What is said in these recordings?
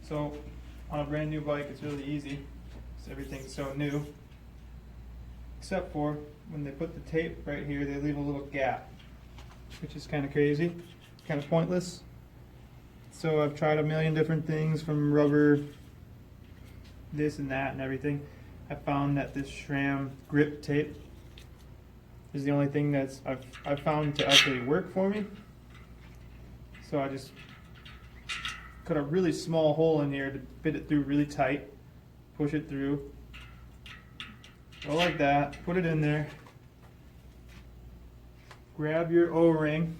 So on a brand new bike, it's really easy. So everything's so new. Except for when they put the tape right here, they leave a little gap, which is kind of crazy, kind of pointless. So I've tried a million different things from rubber, this and that and everything. I found that this SRAM grip tape is the only thing that's I've found to actually work for me. So I just cut a really small hole in here to fit it through really tight, push it through, go like that, put it in there, grab your O-ring,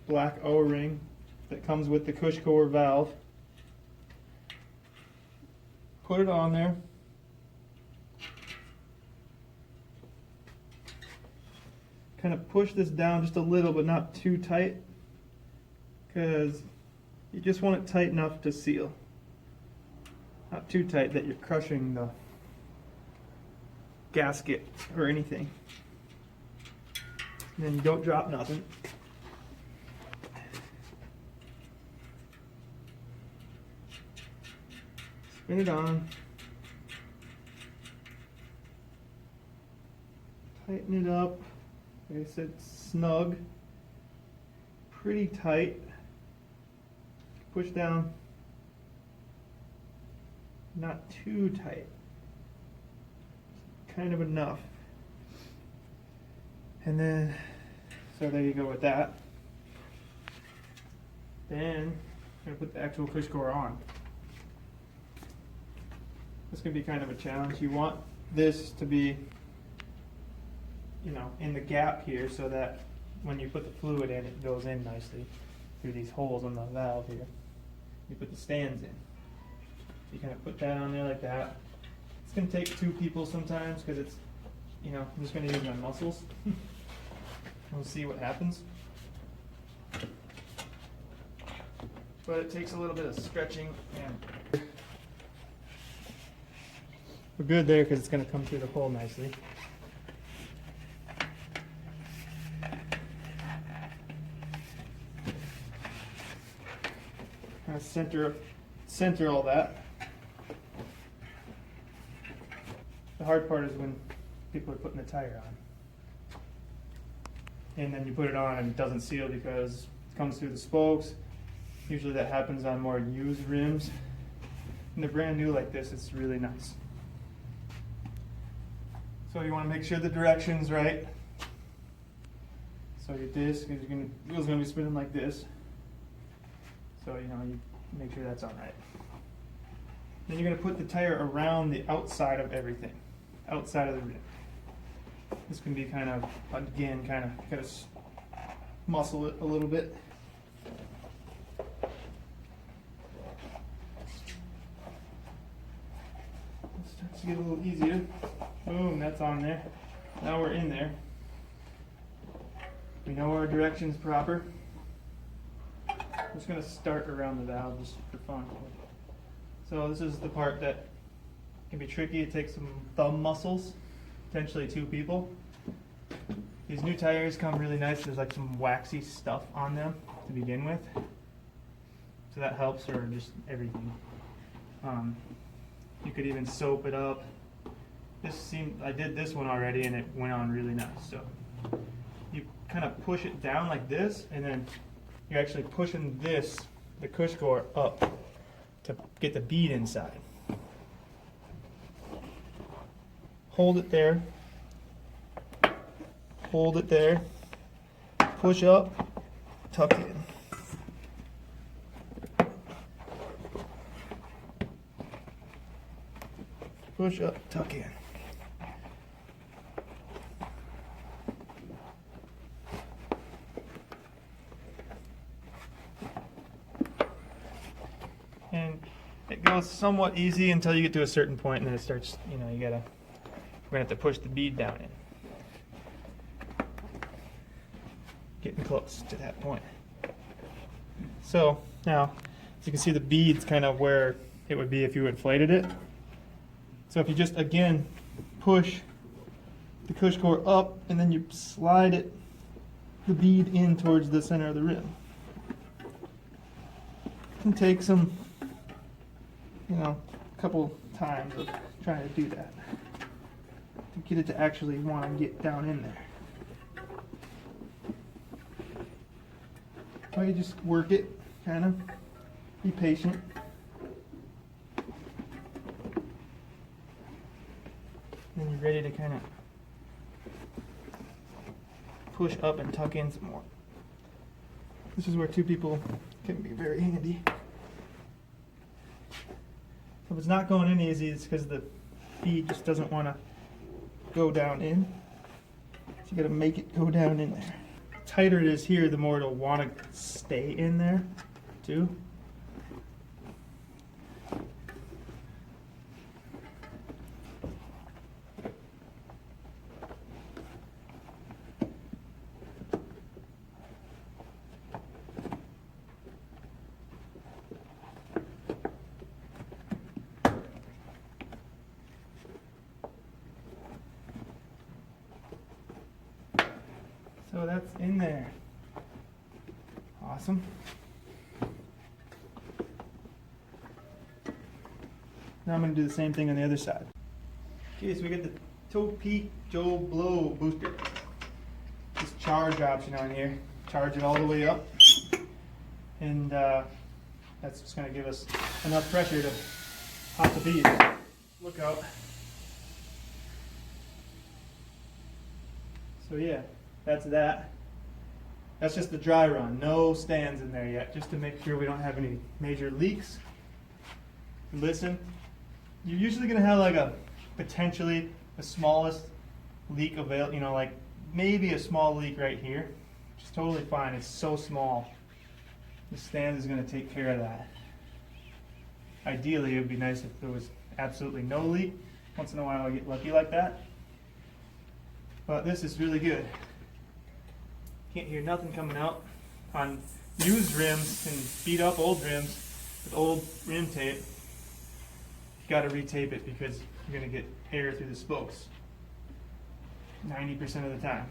black O-ring that comes with the Cushcore valve, put it on there, kind of push this down just a little but not too tight, because you just want it tight enough to seal. Not too tight that you're crushing the gasket or anything. And then you don't drop nothing. Spin it on. Tighten it up. Like I said, snug. Pretty tight. Push down. Not too tight. Kind of enough. And then, so there you go with that. Then, I'm going to put the actual Cushcore on. This can be kind of a challenge. You want this to be, you know, in the gap here so that when you put the fluid in, it goes in nicely through these holes on the valve here. You put the stands in. You kind of put that on there like that. It's going to take two people sometimes because it's, you know, I'm just going to use my muscles. We'll see what happens. But it takes a little bit of stretching, and we're good there because it's going to come through the hole nicely. Kind of center all that. The hard part is when people are putting the tire on. And then you put it on and it doesn't seal because it comes through the spokes. Usually that happens on more used rims. And they're brand new like this, it's really nice. So you want to make sure the direction's right. So your disc is wheel's going to be spinning like this. So you know, you make sure that's all right. Then you're going to put the tire around the outside of everything, outside of the rim. This can be kind of, again, kind of muscle it a little bit. It starts to get a little easier. Boom, that's on there. Now we're in there. We know our direction's proper. I'm just going to start around the valve just for fun. So this is the part that can be tricky. It takes some thumb muscles, potentially two people. These new tires come really nice. There's like some waxy stuff on them to begin with. So that helps, or just everything. You could even soap it up. I did this one already and it went on really nice. So you kind of push it down like this, and then you're actually pushing the Cushcore up to get the bead inside. Hold it there. Hold it there. Push up, tuck in. Push up, tuck in. And it goes somewhat easy until you get to a certain point, and then it starts, you know, we're gonna have to push the bead down in. Getting close to that point. So now, as you can see, the bead's kind of where it would be if you inflated it. So if you just, again, push the Cushcore up, and then you slide it, the bead in towards the center of the rim. It can take some a couple times of trying to do that to get it to actually want to get down in there. So you just work it, kind of, be patient. Then you're ready to kind of push up and tuck in some more. This is where two people can be very handy. If it's not going in easy, it's because the feed just doesn't want to go down in. So you got to make it go down in there. The tighter it is here, the more it'll want to stay in there too. So that's in there. Awesome. Now I'm going to do the same thing on the other side. Okay, so we got the Toe Peak Joe Blow booster. This charge option on here. Charge it all the way up. And that's just going to give us enough pressure to pop the bead. Look out. So yeah. That's that. That's just the dry run. No stands in there yet, just to make sure we don't have any major leaks. Listen, you're usually going to have like a potentially the smallest leak available, like maybe a small leak right here, which is totally fine. It's so small. The stand is going to take care of that. Ideally, it would be nice if there was absolutely no leak. Once in a while I get lucky like that. But this is really good. Can't hear nothing coming out. On used rims and beat up old rims with old rim tape, you got to retape it because you're going to get air through the spokes 90% of the time.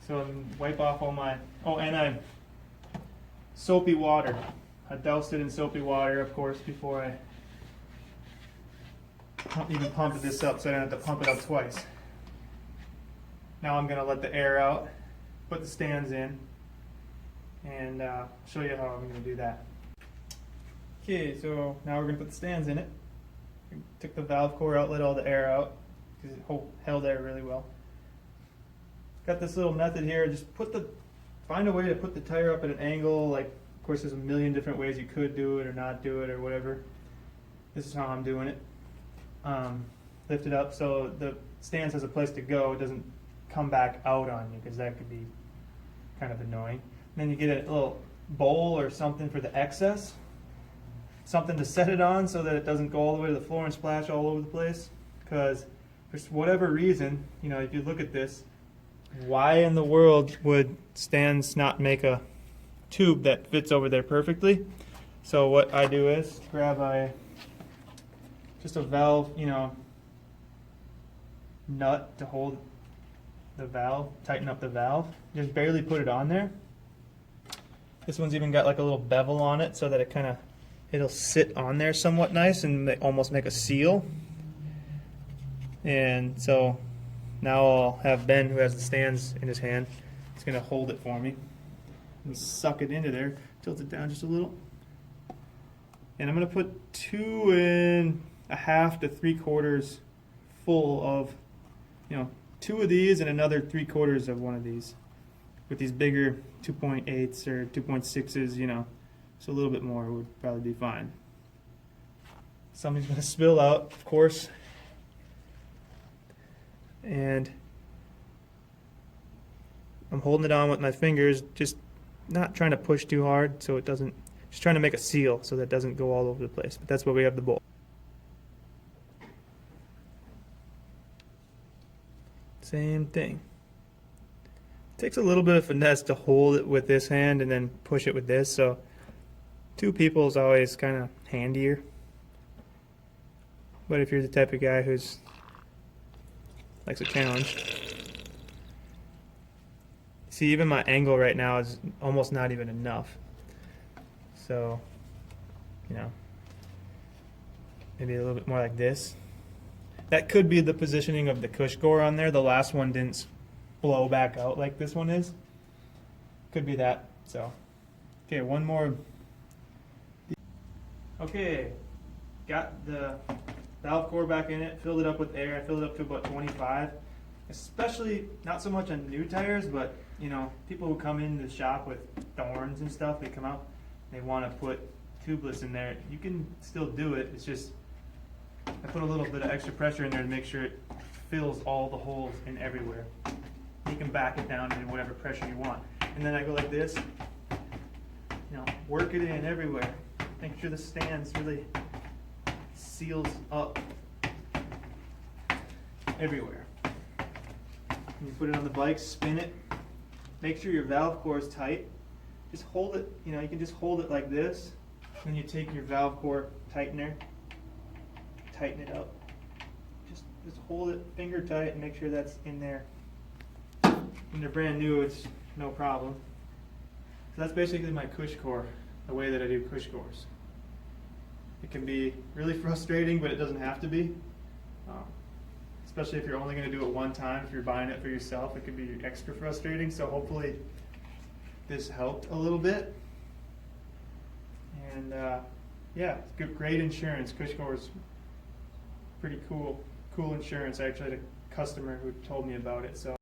So wipe off all my, and I soapy water. I doused it in soapy water, of course, before I even pumped this up, so I don't have to pump it up twice. Now I'm going to let the air out, put the stands in, and show you how I'm going to do that. Okay, so now we're going to put the stands in it. We took the valve core out, let all the air out, because it held air really well. Got this little method here, just find a way to put the tire up at an angle. Like, of course there's a million different ways you could do it or not do it or whatever. This is how I'm doing it. Lift it up so the stands has a place to go. It doesn't come back out on you, because that could be kind of annoying. And then you get a little bowl or something for the excess, something to set it on so that it doesn't go all the way to the floor and splash all over the place. Because for whatever reason, if you look at this, why in the world would stands not make a tube that fits over there perfectly? So what I do is grab just a valve, nut to hold the valve, tighten up the valve. Just barely put it on there. This one's even got like a little bevel on it so that it'll sit on there somewhat nice and almost make a seal. And so now I'll have Ben, who has the stands in his hand, he's going to hold it for me and suck it into there, tilt it down just a little. And I'm going to put 2 1/2 to 3/4 full of, 2 of these and another 3/4 of one of these, with these bigger 2.8s or 2.6s, so a little bit more would probably be fine. Something's going to spill out, of course, and I'm holding it on with my fingers, just not trying to push too hard so it doesn't, just trying to make a seal so that it doesn't go all over the place. But that's why we have the bowl. Same thing. Takes a little bit of finesse to hold it with this hand and then push it with this, so 2 people is always kind of handier. But if you're the type of guy who's likes a challenge, see, even my angle right now is almost not even enough. So, maybe a little bit more like this. That could be the positioning of the Cushcore on there. The last one didn't blow back out like this one is. Could be that. So, okay, one more. Okay, got the valve core back in it, filled it up with air. I filled it up to about 25. Especially not so much on new tires, but you know, people who come into the shop with thorns and stuff, they come out, they want to put tubeless in there. You can still do it. It's just I put a little bit of extra pressure in there to make sure it fills all the holes in everywhere. You can back it down to whatever pressure you want. And then I go like this, you know, work it in everywhere. Make sure the stands really seals up everywhere. You put it on the bike, spin it. Make sure your valve core is tight. Just hold it, you know, you can just hold it like this. Then you take your valve core tightener, tighten it up. Just hold it finger tight and make sure that's in there. When they're brand new, it's no problem. So that's basically my Cushcore, the way that I do Cushcores. It can be really frustrating, but it doesn't have to be. Especially if you're only going to do it one time. If you're buying it for yourself, it could be extra frustrating. So hopefully this helped a little bit. And yeah, it's good, great insurance. Cushcore is pretty cool insurance. I actually had a customer who told me about it. So.